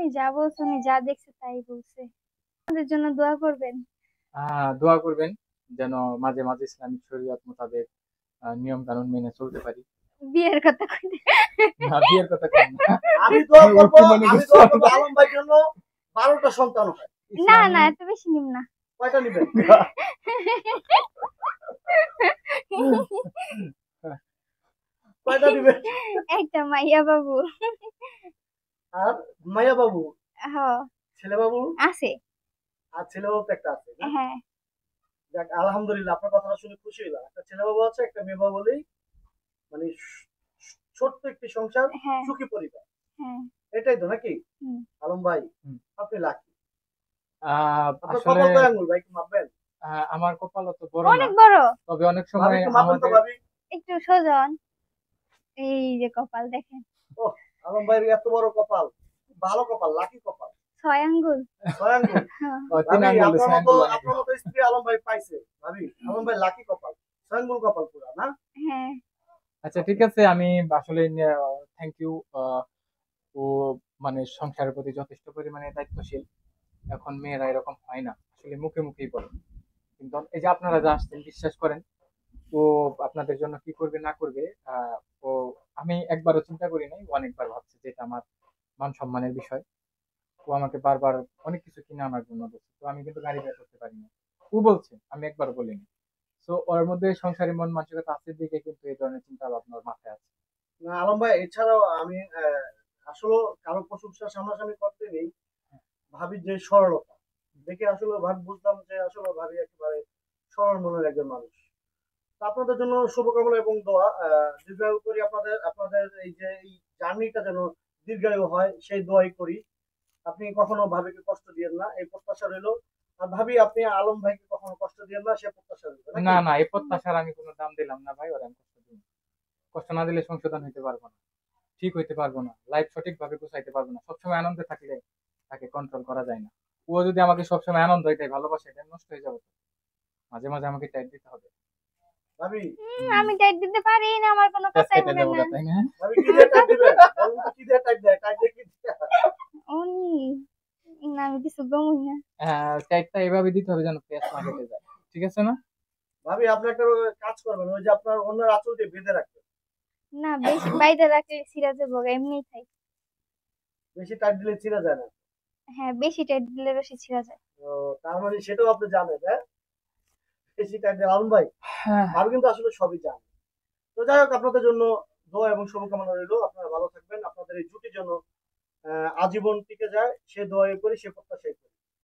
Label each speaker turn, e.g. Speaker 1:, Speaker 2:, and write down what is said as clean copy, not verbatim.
Speaker 1: উনি যা বলছে, উনি যা দেখছে তাই বলছে। আমাদের জন্য দোয়া করবেন।
Speaker 2: দোয়া করবেন যেন মাঝে মাঝে ইসলামিক শরীয়ত মোতাবেক নিয়ম কানুন মেনে চলতে পারি।
Speaker 1: বিয়ের কথা কইতে।
Speaker 2: না, বিয়ের কথা কেন না।
Speaker 3: আমি দোয়া
Speaker 2: ও
Speaker 3: করবো,
Speaker 2: কি মনে
Speaker 3: আমি
Speaker 2: করছো?
Speaker 3: দোয়া করবো আলম ভাইয়ের জন্য 12টা সন্তান হয়।
Speaker 1: না
Speaker 2: ইসলামী
Speaker 1: না, এত বেশি নিম না।
Speaker 3: কয়টা নিবেন? কয়টা নিবেন?
Speaker 1: একটা মাইয়া বাবু।
Speaker 3: আর মাইয়া বাবু,
Speaker 1: হ,
Speaker 3: ছেলে বাবু?
Speaker 1: আছে।
Speaker 3: আর ছেলে বাবু তো একটা আছে না?
Speaker 1: হ্যাঁ
Speaker 3: যাক আলহামদুলিল্লাহ, আপনার কথাটা শুনে খুশি হলাম। একটা ছেলে বাবু আছে, একটা মেয়ে বাবু হলেই মানে ছোট্ট একটি সংসার,
Speaker 1: হ্যাঁ
Speaker 3: সুখী পরিবার।
Speaker 1: হ্যাঁ।
Speaker 3: এটাই তো নাকি?
Speaker 1: হুম।
Speaker 3: আলম ভাই,
Speaker 2: হুম।
Speaker 3: আপনি লাকি। আপনার
Speaker 2: আসলে
Speaker 3: কপাল কয় আঙ্গুল ভাই, একটু মাপবেন?
Speaker 2: আমার কপাল অত বড় না,
Speaker 1: অনেক বড়।
Speaker 2: তবে অনেক
Speaker 3: ভাবি
Speaker 2: সময়
Speaker 3: একটু মাপেন তো
Speaker 2: আমাদের
Speaker 3: ভাবি।
Speaker 1: একটু সোজন। এই যে কপাল দেখেন।
Speaker 3: ও, আলম ভাইয়ের এত বড় কপাল, ভালো কপাল, লাকি কপাল।
Speaker 1: 6 আঙ্গুল।
Speaker 3: 6 আঙ্গুল।
Speaker 1: হ্যাঁ।
Speaker 2: তিন
Speaker 3: ভাবি
Speaker 2: আঙ্গুল
Speaker 3: আপনার
Speaker 2: ছয়
Speaker 3: মতো,
Speaker 2: আঙ্গুল বানাবো।
Speaker 3: আপনার মতো স্ত্রী আলম ভাই পাইছে। ভাবি আলম ভাই লাকি কপাল, 6 আঙ্গুল কপাল পুরা না?
Speaker 1: হ্যাঁ।
Speaker 2: আচ্ছা ঠিক আছে, আমি আসলে থ্যাংক ইউ। ও মানে সংসারের প্রতি যথেষ্ট পরিমাণে দায়িত্বশীল। এখন মেয়েরা এরকম হয় না, আসলে মুখে মুখেই বলে। কিন্তু এই যে আপনারা যা আসছেন, বিশ্বাস করেন ও আপনাদের জন্য কি করবে না করবে। ও আমি একবারও চিন্তা করি নাই, ও অনেকবার ভাবছে যে এটা আমার মান সম্মানের বিষয়। ও আমাকে বারবার অনেক কিছু কিনে আনার জন্য বলছে, তো আমি কিন্তু গাড়ি বের করতে পারি না। ও বলছে, আমি একবারও বলিনি। তো ওর মধ্যে সংসারী মন মানসিকতা আছে দিকে কিন্তু এই ধরনের চিন্তা ভাবনা ওর মাথায় আছে।
Speaker 3: না আলম ভাই, এছাড়াও আমি আসলে কারো প্রশংসা সামনাসামনি করতে নেই। ভাবি যে সরলতা দেখে আসলে ভাবি বুঝলাম যে আসলে ভাবি একেবারে সরল মনের একজন মানুষ। তো আপনাদের জন্য শুভকামনা এবং দোয়া। দীর্ঘায়ু করি আপনাদের, আপনাদের এই যে এই জার্নিটা যেন দীর্ঘায়ু হয় সেই দোয়াই করি। আপনি কখনো ভাবিকে কষ্ট দিয়েন না, এই প্রত্যাশা রইলো। আর ভাবি আপনি আলম ভাইকে কখনো কষ্ট দিয়েন না, সে প্রত্যাশা রইলো
Speaker 2: না
Speaker 3: নাকি?
Speaker 2: না, এই প্রত্যাশার আমি কোনো দাম দিলাম না ভাই, ওর আমি কষ্ট দিই না। কষ্ট না দিলে সংশোধন হইতে পারবো না, ঠিক হইতে পারবো না, লাইফ সঠিক ভাবে গুছাইতে পারবো না। সবসময় আনন্দে থাকলে তাকে কন্ট্রোল করা যায় না। ও যদি আমাকে সবসময় আনন্দ এটাই ভালোবাসে, এটা নষ্ট হয়ে যাবে তো। মাঝে মাঝে আমাকে টাইট দিতে হবে।
Speaker 3: ভাবি,
Speaker 1: আমি টাইট দিতে পারি না, আমার কোনো
Speaker 2: প্যাঁচ
Speaker 1: কথাই
Speaker 2: কেটে
Speaker 1: হবে
Speaker 2: যাবো
Speaker 1: না।
Speaker 2: গা, তাই না?
Speaker 3: ভাবি কি দিয়ে টাইপ দিবেন? বলুন তো কি দিয়ে টাইপ দেয়? টাইপ দিয়ে কি দিয়ে?
Speaker 1: উনি না, আমি কিছু গমই না।
Speaker 2: টাইটটা এভাবে দিতে হবে যেন প্যাঁচ না কেটে যায়, ঠিক আছে না?
Speaker 3: ভাবি আপনি একটা কাজ করবেন, ওই যে আপনার অন্যের আঁচল দিয়ে বেঁধে রাখবেন।
Speaker 1: না, বেশি বাইরে রাখলে সিরাজে ভোগ, এমনিই থাই।
Speaker 3: বেশি টাইট দিলে ছিঁড়ে যায় না।
Speaker 1: হ্যাঁ, বেশি টাইট দিলে রশি ছিঁড়া যায়।
Speaker 3: তো তার মানে সেটাও আপনি জানেন, হ্যাঁ? বেশি টাইট দিয়ে আলম ভাই,
Speaker 2: হ্যাঁ।
Speaker 3: ভাবি কিন্তু আসলে সবই জানে। তো যাই হোক, আপনাদের জন্য দোয়া এবং শুভকামনা রইলো। আপনারা ভালো থাকবেন, আপনাদের এই জুটি যেন আজীবন টিকে যায় সে দোয়াই করি, সে প্রত্যাশাই করি।